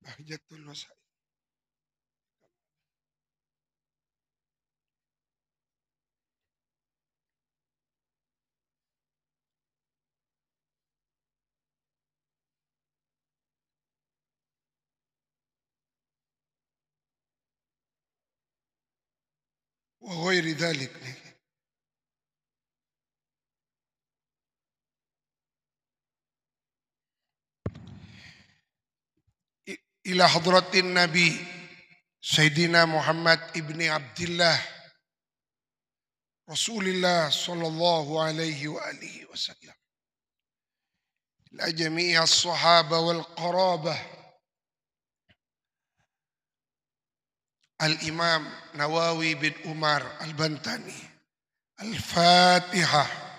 Bahjatul Wasail. Wa ghairi dhalik nih. Ila hadratin Nabi Sayyidina Muhammad ibni Abdullah Rasulullah sallallahu alaihi wa alihi wasallam. Ila jami'i as-sahaba wal qarabah. Al-Imam Nawawi bin Umar Al-Bantani. Al-Fatihah.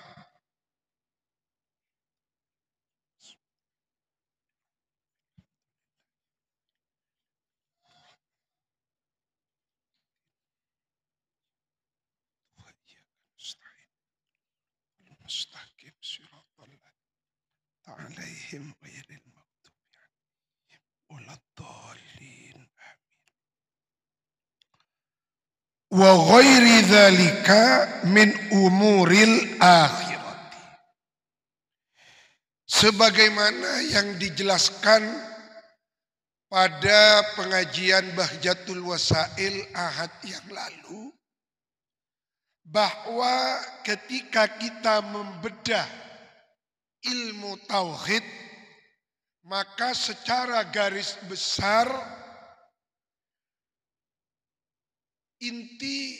Mustaqim siratal alaihim ghairil maghdubi alaihim waladdallin. Wa ghairi dzalika min umuril akhirat. Sebagaimana yang dijelaskan pada pengajian Bahjatul Wasail Ahad yang lalu, bahwa ketika kita membedah ilmu tauhid, maka secara garis besar inti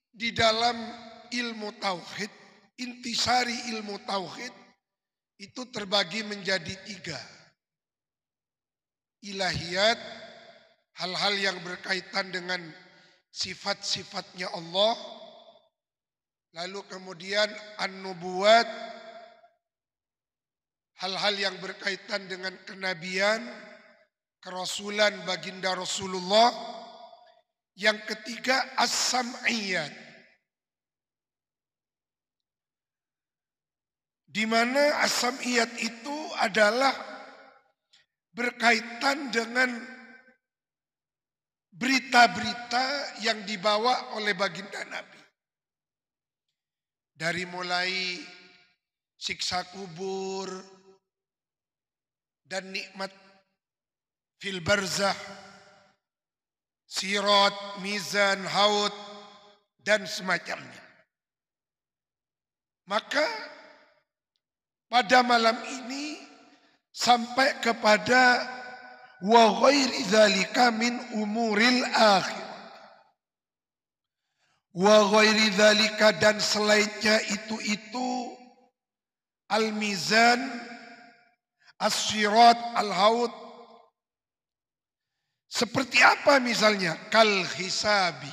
di dalam ilmu tauhid, intisari ilmu tauhid itu terbagi menjadi 3. Ilahiyat, hal-hal yang berkaitan dengan sifat-sifatnya Allah. Lalu kemudian an-nubuwat, hal-hal yang berkaitan dengan kenabian, kerasulan baginda Rasulullah. Yang ketiga as-sam'iyat, di mana as-sam'iyat itu adalah berkaitan dengan berita-berita yang dibawa oleh baginda Nabi. Dari mulai siksa kubur dan nikmat fil barzah, sirat, mizan, haud, dan semacamnya. Maka pada malam ini sampai kepada wa ghairi dzalika min umuril akhir. Wa ghairi dzalika, dan selainnya itu al-mizan, as-sirat, al-haud. Seperti apa misalnya? Kal hisabi,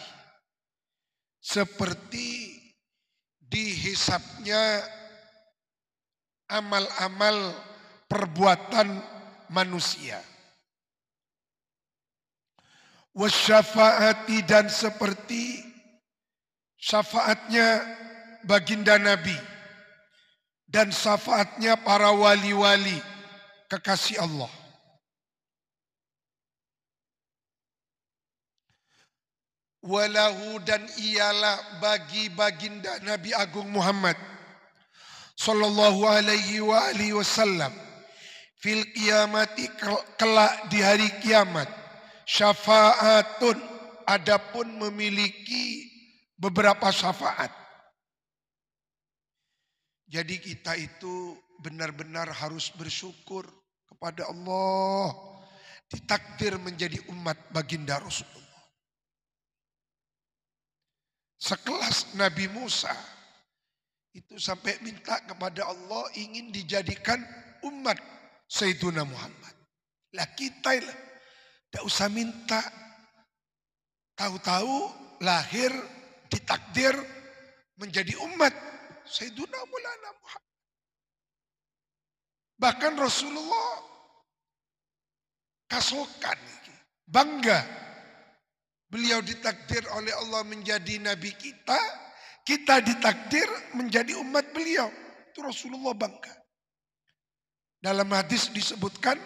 seperti dihisapnya amal-amal perbuatan manusia. Wasyafaati, dan seperti syafaatnya baginda Nabi dan syafaatnya para wali-wali kekasih Allah. Walahu, dan ialah bagi baginda Nabi Agung Muhammad sallallahu alaihi wa alihi wasallam fil qiyamati, kelak di hari kiamat, syafaatun, adapun memiliki beberapa syafaat. Jadi kita itu benar-benar harus bersyukur kepada Allah, ditakdir menjadi umat baginda Rasulullah. Sekelas Nabi Musa itu sampai minta kepada Allah ingin dijadikan umat Sayyiduna Muhammad. Lah kita lah, tidak usah minta, tahu-tahu lahir ditakdir menjadi umat Sayyiduna Maulana Muhammad. Bahkan Rasulullah kasokan, bangga. Beliau ditakdir oleh Allah menjadi nabi kita, kita ditakdir menjadi umat beliau. Itu Rasulullah bangga. Dalam hadis disebutkan,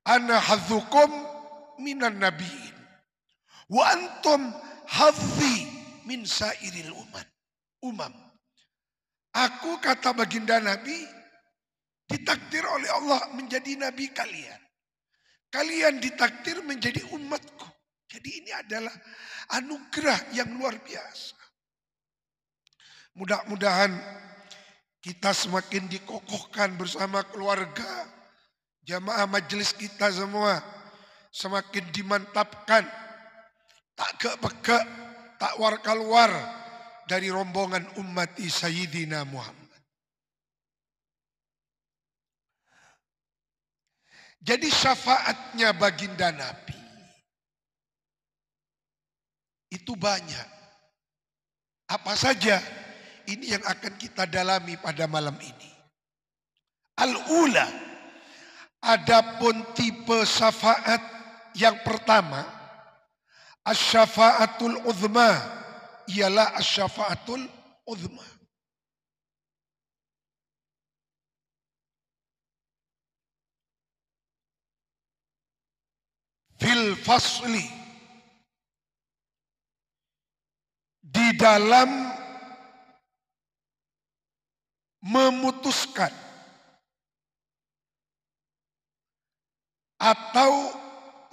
ana hadzukum minan nabiin. Wa antum hadhi min sairil umam. Aku, kata baginda Nabi, ditakdir oleh Allah menjadi nabi kalian. Kalian ditakdir menjadi umatku. Jadi ini adalah anugerah yang luar biasa. Mudah-mudahan kita semakin dikokohkan bersama keluarga. Jamaah majelis kita semua semakin dimantapkan. Tak gek-begek, tak war-kaluar dari rombongan umat Sayyidina Muhammad. Jadi syafaatnya baginda Nabi itu banyak. Apa saja? Ini yang akan kita dalami pada malam ini. Al-ula, adapun tipe syafaat yang pertama, asy-syafaatul uzma, ialah asy-syafaatul uzma. Fil fasli, di dalam memutuskan atau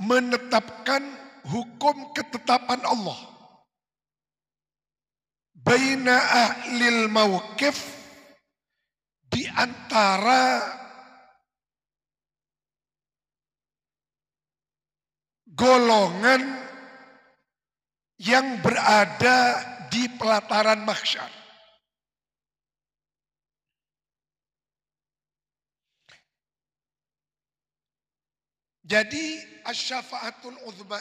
menetapkan hukum ketetapan Allah baina ahlil mauqif, di antara golongan yang berada di pelataran mahsyar. Jadi asy-syafaatul uzma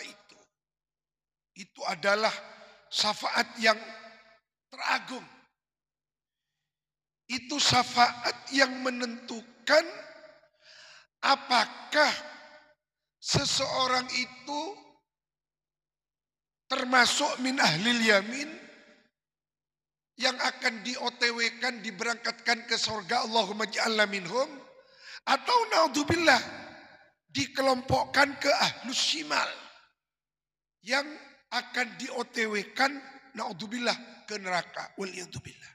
itu adalah syafaat yang teragung. Itu syafaat yang menentukan apakah seseorang itu termasuk min ahlil yamin yang akan di-OTW-kan, diberangkatkan ke surga, Allahumma ja'alna minhum, atau naudzubillah dikelompokkan ke ahlus shimal yang akan di-OTW-kan, naudzubillah, ke neraka, waliyadzubillah.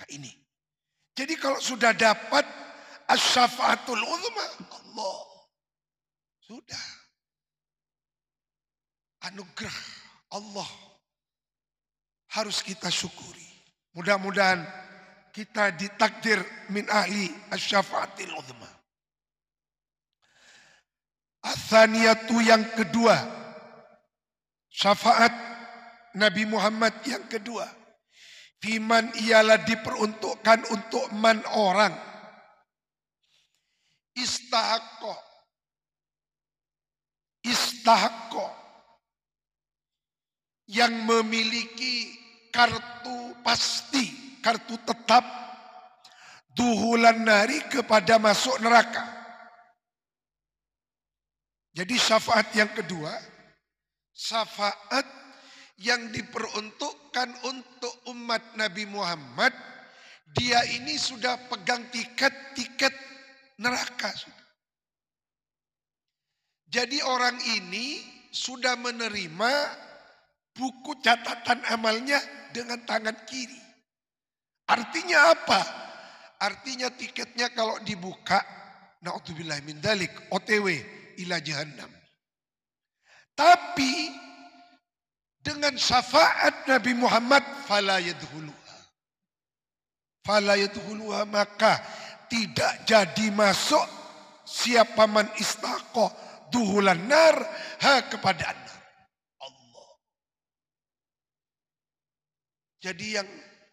Nah ini. Jadi kalau sudah dapat asy-syafaatul uzma, Allah, sudah anugerah Allah, harus kita syukuri. Mudah-mudahan kita ditakdir min ahli asy-syafaatil uzma. Ats-tsaniyatu, yang kedua, syafaat Nabi Muhammad yang kedua, fiman, ialah diperuntukkan untuk man orang istahaqqa yang memiliki kartu pasti, kartu tetap, duhulan nari, kepada masuk neraka. Jadi syafaat yang kedua, syafaat yang diperuntukkan untuk umat Nabi Muhammad, dia ini sudah pegang tiket neraka. Jadi orang ini sudah menerima buku catatan amalnya dengan tangan kiri. Artinya apa? Artinya tiketnya kalau dibuka, na'udzubillah min dzalik, OTW ila jahannam. Tapi dengan syafaat Nabi Muhammad, fala yadkhuluha, maka tidak jadi masuk siapa man istaqo duhulan nar, kepada nar. Allah. Jadi yang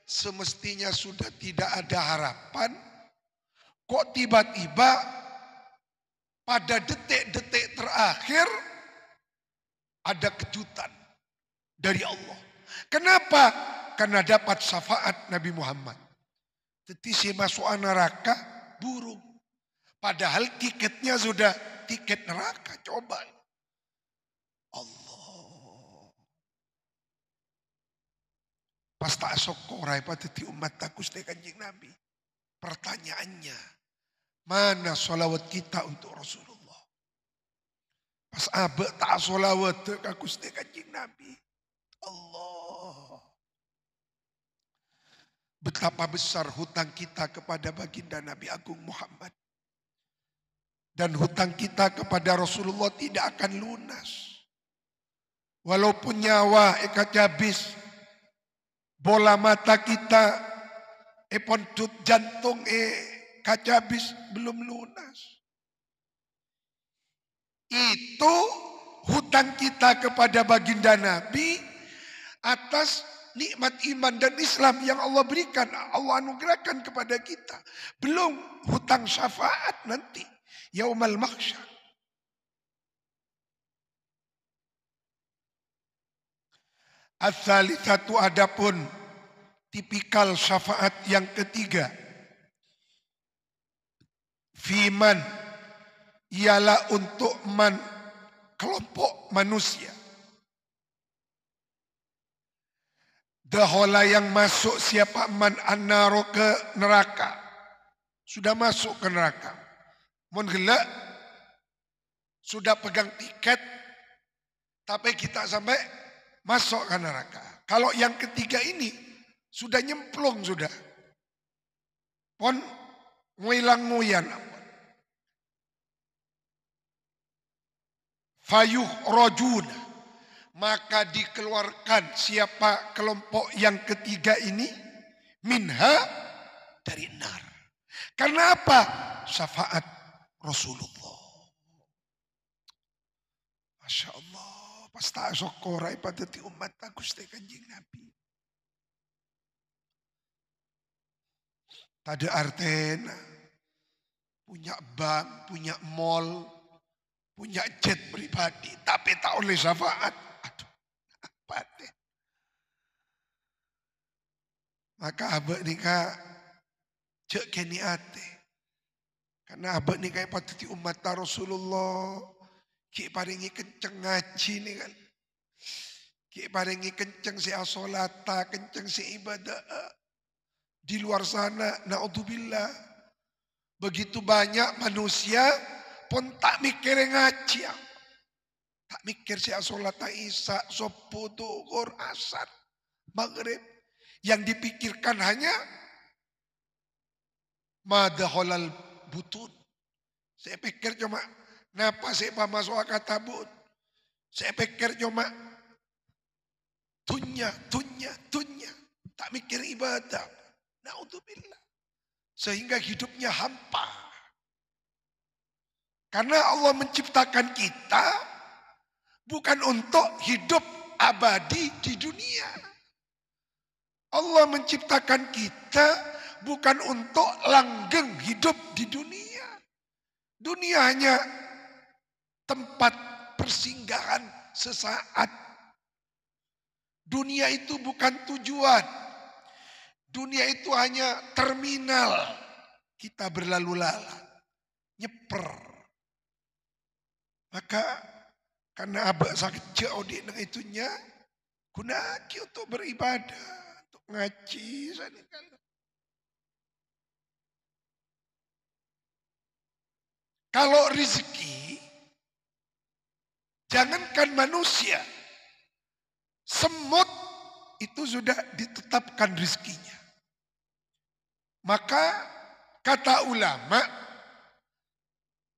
semestinya sudah tidak ada harapan, kok tiba-tiba pada detik-detik terakhir ada kejutan dari Allah. Kenapa? Karena dapat syafaat Nabi Muhammad. Jadi si masuk neraka burung. Padahal tiketnya sudah tiket neraka. Coba. Allah. Pas tak sokorai pada ti umat takus de Kanjeng Nabi. Pertanyaannya, mana sholawat kita untuk Rasulullah? Pas abe tak solawat ka Gusti Kanjeng Nabi. Allah. Betapa besar hutang kita kepada baginda Nabi Agung Muhammad. Dan hutang kita kepada Rasulullah tidak akan lunas. Walaupun nyawa ikat habis, bola mata kita, pontut jantung kaca habis belum lunas. Itu hutang kita kepada baginda Nabi atas nikmat iman dan Islam yang Allah berikan, Allah anugerahkan kepada kita. Belum hutang syafaat nanti, yaumal mahsyar. Ats-tsalitsatu adapun tipikal syafaat yang ketiga. Fiman ialah untuk kelompok manusia. Dahola yang masuk siapa man annaro ke neraka. Sudah masuk ke neraka. Mun gelak sudah pegang tiket tapi kita sampai masuk ke neraka. Kalau yang ketiga ini sudah nyemplung sudah. Pon nguilang-nguyan. Fayuh rojun. Maka dikeluarkan siapa kelompok yang ketiga ini. Minha dari nar. Karena apa? Syafaat Rasulullah. Masya Allah. Pasta sokorai pada ti umat Gusti Kanjeng Nabi. Tada artena. Punya bank, punya mall, punya jet pribadi. Tapi tak oleh syafaat. Aduh, apa deh. Maka abad nikah cek kini ate. Karena abad nikah pada ti umat Rasulullah. Ki paringi kenceng ngaji nih kan. Ki paringi kenceng si asolata, kenceng si ibadah. Di luar sana, na'udzubillah. Begitu banyak manusia pun tak mikir ngaji. Tak mikir si asolata isya, subuh, duhur, asar, maghrib. Yang dipikirkan hanya madholal butun. Saya pikir cuma napa sih pak masuk akatabut. Saya pikir cuma tunya. Tak mikir ibadah. Na'udzubillah. Sehingga hidupnya hampa. Karena Allah menciptakan kita bukan untuk hidup abadi di dunia. Allah menciptakan kita bukan untuk langgeng hidup di dunia. Dunia hanya tempat persinggahan sesaat. Dunia itu bukan tujuan. Dunia itu hanya terminal. Kita berlalu lalang. Nyeper. Maka karena abak sakit jauh di itunya. Gunaki untuk beribadah. Untuk ngaji. Kalau rezeki. Jangankan manusia. Semut itu sudah ditetapkan rezekinya. Maka kata ulama,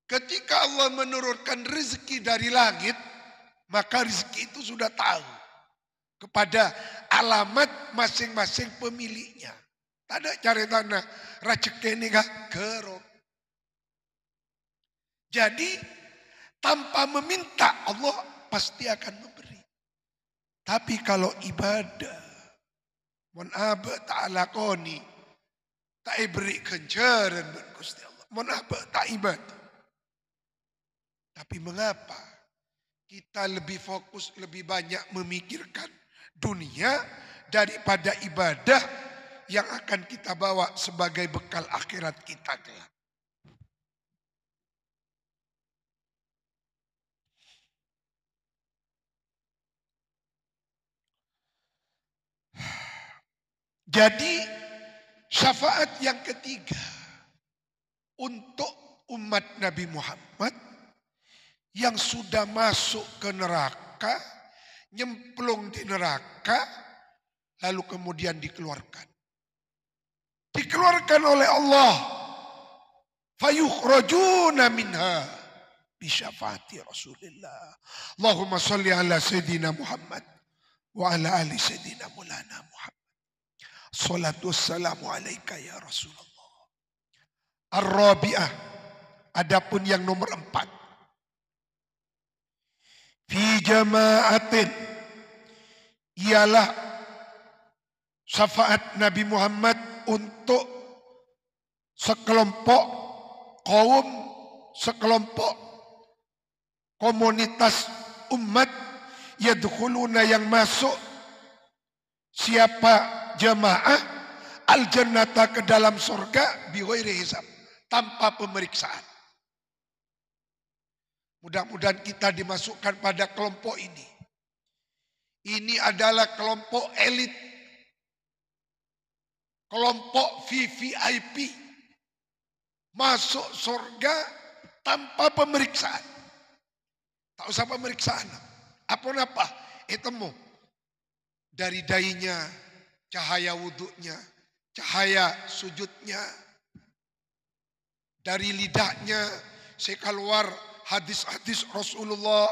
ketika Allah menurunkan rezeki dari langit, maka rezeki itu sudah tahu kepada alamat masing-masing pemiliknya. Tak ada cari tanah, rezeki ini kerok. Jadi tanpa meminta Allah pasti akan memberi. Tapi kalau ibadah, mon aba ta'alakoni, tak beri kencaran Gusti Allah. Mon aba tak ibadah. Tapi mengapa kita lebih fokus, lebih banyak memikirkan dunia daripada ibadah yang akan kita bawa sebagai bekal akhirat kita kelak. Jadi syafaat yang ketiga untuk umat Nabi Muhammad yang sudah masuk ke neraka, nyemplung di neraka, lalu kemudian dikeluarkan. Dikeluarkan oleh Allah. Fayukhrajuna minha bisyafaati Rasulillah. Allahumma salli ala Sayyidina Muhammad wa ala ali Sayyidina Maulana Muhammad. Salatu wassalamu alaika ya Rasulullah. Ar-Rabi'ah, adapun yang nomor 4. Fi jama'atin, ialah syafaat Nabi Muhammad untuk sekelompok kaum, sekelompok komunitas umat, yadkhuluna yang masuk, siapa jamaah, al-jannata ke dalam surga, bighairi hisab, tanpa pemeriksaan. Mudah-mudahan kita dimasukkan pada kelompok ini. Ini adalah kelompok elit, kelompok VVIP, masuk surga tanpa pemeriksaan. Tak usah pemeriksaan. Apa? Temu. Dari dainya, cahaya wuduknya, cahaya sujudnya. Dari lidahnya, keluar hadis-hadis Rasulullah.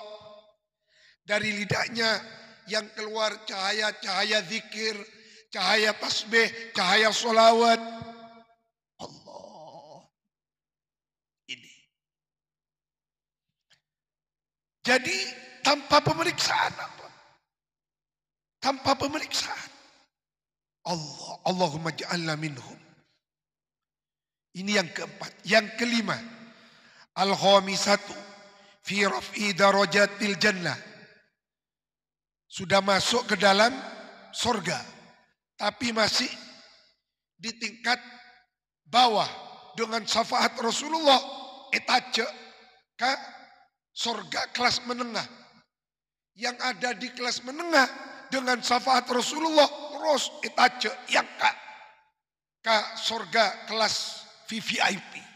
Dari lidahnya yang keluar cahaya-cahaya zikir, cahaya tasbih, cahaya sholawat. Allah. Ini. Jadi tanpa pemeriksaan apa? Tanpa pemeriksaan. Allahumma ja'alna minhum. Ini yang keempat. Yang kelima. Al-khamisatu fi raf'i darajatil jannah. Sudah masuk ke dalam surga, tapi masih di tingkat bawah dengan syafaat Rasulullah, etage ke surga kelas menengah. Yang ada di kelas menengah dengan syafaat Rasulullah terus etage yang ke surga kelas VVIP.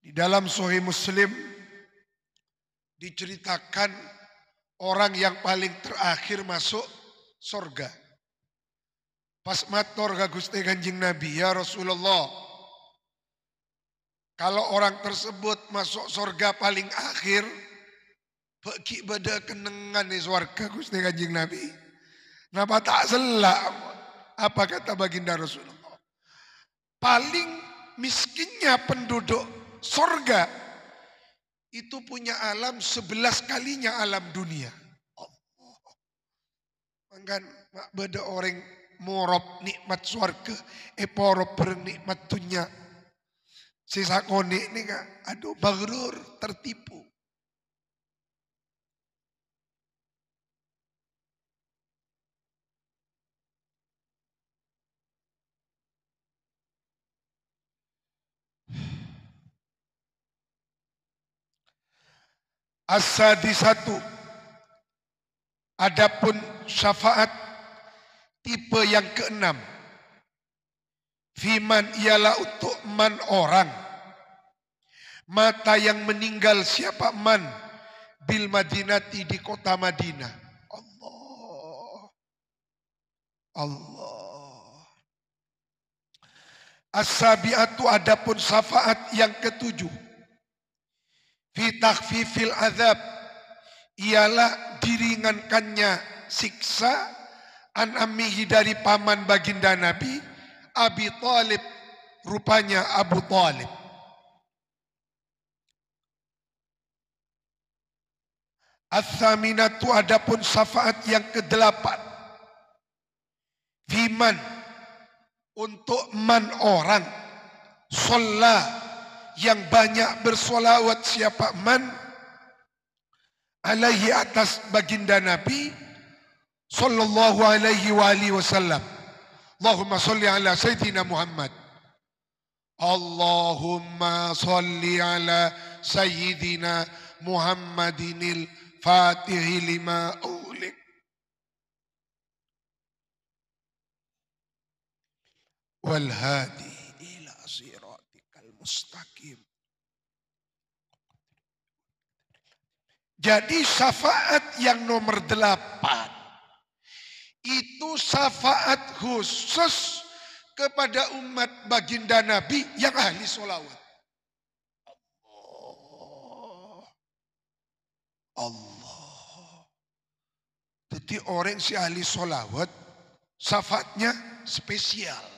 Di dalam Sahih Muslim diceritakan orang yang paling terakhir masuk surga. Pas matur ka Gusti Kanjeng Nabi, ya Rasulullah, kalau orang tersebut masuk surga paling akhir, bagi beda kenengan di surga Gusti Kanjeng Nabi. Napa tak selak? Apa kata baginda Rasulullah? Paling miskinnya penduduk surga itu punya alam 11 kalinya alam dunia. Mangkan beda orang morop nikmat surga, porop bernikmat dunia. Sisa kone ini kan, aduh baghrur, tertipu. As-sadisatu, adapun syafaat tipe yang keenam, fiman ialah untuk man orang, mata yang meninggal siapa man, bil Madinati di kota Madinah. Allah. As-sabiatu, adapun syafaat yang ketujuh, fi takhfifil azab, ialah diringankannya siksa, an ammihi dari paman baginda Nabi, Abi Thalib, rupanya Abu Thalib. As-saminatu, adapun syafaat yang kedelapan, fiman, untuk man orang, sholla, yang banyak bersolawat siapa man, alaihi atas baginda Nabi sallallahu alaihi wa alihi wasallam. Allahumma salli ala Sayyidina Muhammad. Allahumma salli ala Sayyidina Muhammadinil Fatihi lima ulik wal hadi ila siratikal mustaqim. Jadi syafaat yang nomor 8 itu syafaat khusus kepada umat baginda Nabi yang ahli sholawat. Allah. Jadi orang si ahli sholawat syafaatnya spesial.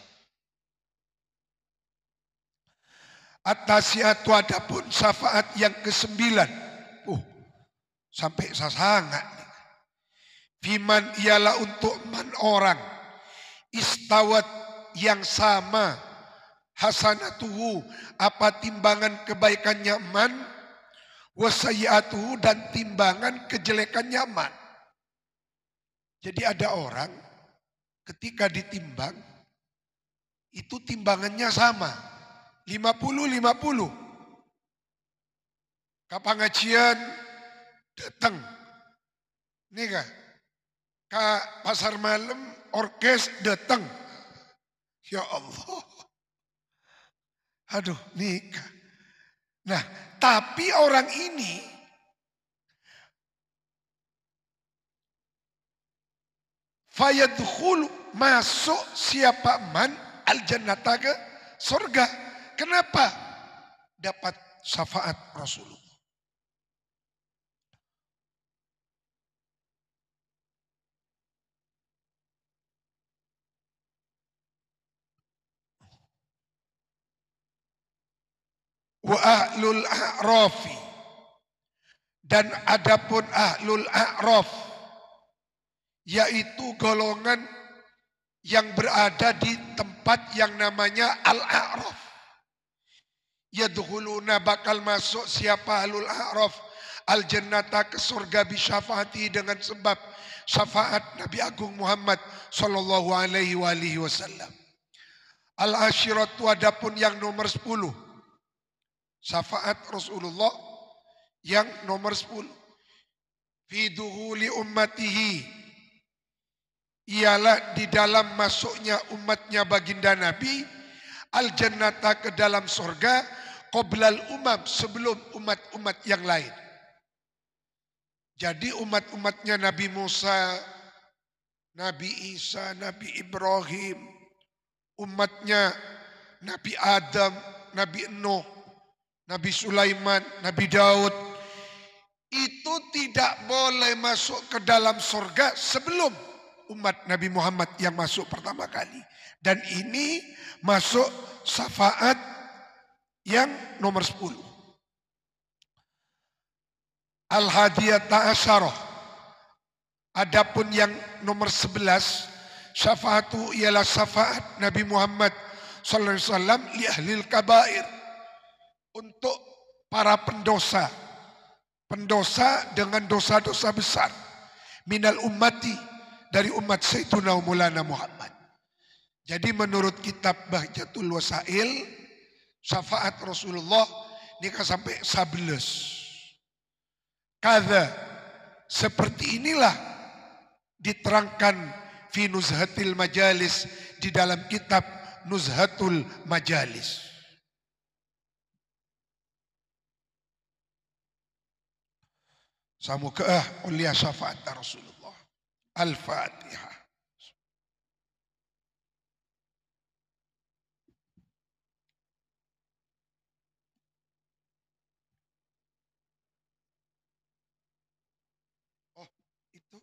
At-Tasiyatu adapun syafaat yang ke-9. Sampai sasangat. Fiman ialah untuk man orang. Istawat yang sama. Hasanatuhu apa timbangan kebaikannya man. Wasayiatuhu dan timbangan kejelekannya man. Jadi ada orang ketika ditimbang. Itu timbangannya sama. 50-50. Kapangajian datang. Nih kak. Ke pasar malam orkes datang. Ya Allah. Aduh nikah. Nah tapi orang ini fayadkhulu masuk siapa man al-jannata ke surga. Kenapa? Dapat syafaat Rasulullah. Wa ahlul a'rafi dan adapun ahlul a'raf yaitu golongan yang berada di tempat yang namanya al-a'raf. Yadkhuluna bakal masuk siapa ahlul a'raf al-jannata ke surga bi syafaati dengan sebab syafaat Nabi Agung Muhammad sallallahu alaihi wasallam. Al-asyiratu adapun yang nomor 10. Syafaat Rasulullah yang nomor 10. Fi duhuli ummatihi. Ialah di dalam masuknya umatnya baginda Nabi. Al-jannata ke dalam surga. Qoblal umam sebelum umat-umat yang lain. Jadi umat-umatnya Nabi Musa, Nabi Isa, Nabi Ibrahim. Umatnya Nabi Adam, Nabi Nuh. Nabi Sulaiman, Nabi Daud, itu tidak boleh masuk ke dalam surga sebelum umat Nabi Muhammad yang masuk pertama kali. Dan ini masuk syafaat yang nomor 10. Al-hadiyata asyarah. Adapun yang nomor 11, syafaatu ialah syafaat Nabi Muhammad sallallahu alaihi wasallam li ahlil kabair. Untuk para pendosa. Pendosa dengan dosa-dosa besar. Minal ummati. Dari umat Sayyiduna Maulana Muhammad. Jadi menurut kitab Bahjatul Wasail. Syafaat Rasulullah. Ini kan sampai 11. Kada. Seperti inilah. Diterangkan. Fi Nuzhatil Majalis. Di dalam kitab Nuzhatul Majalis. Semoga mulia syafaat Rasulullah. Al-Fatihah. Oh, itu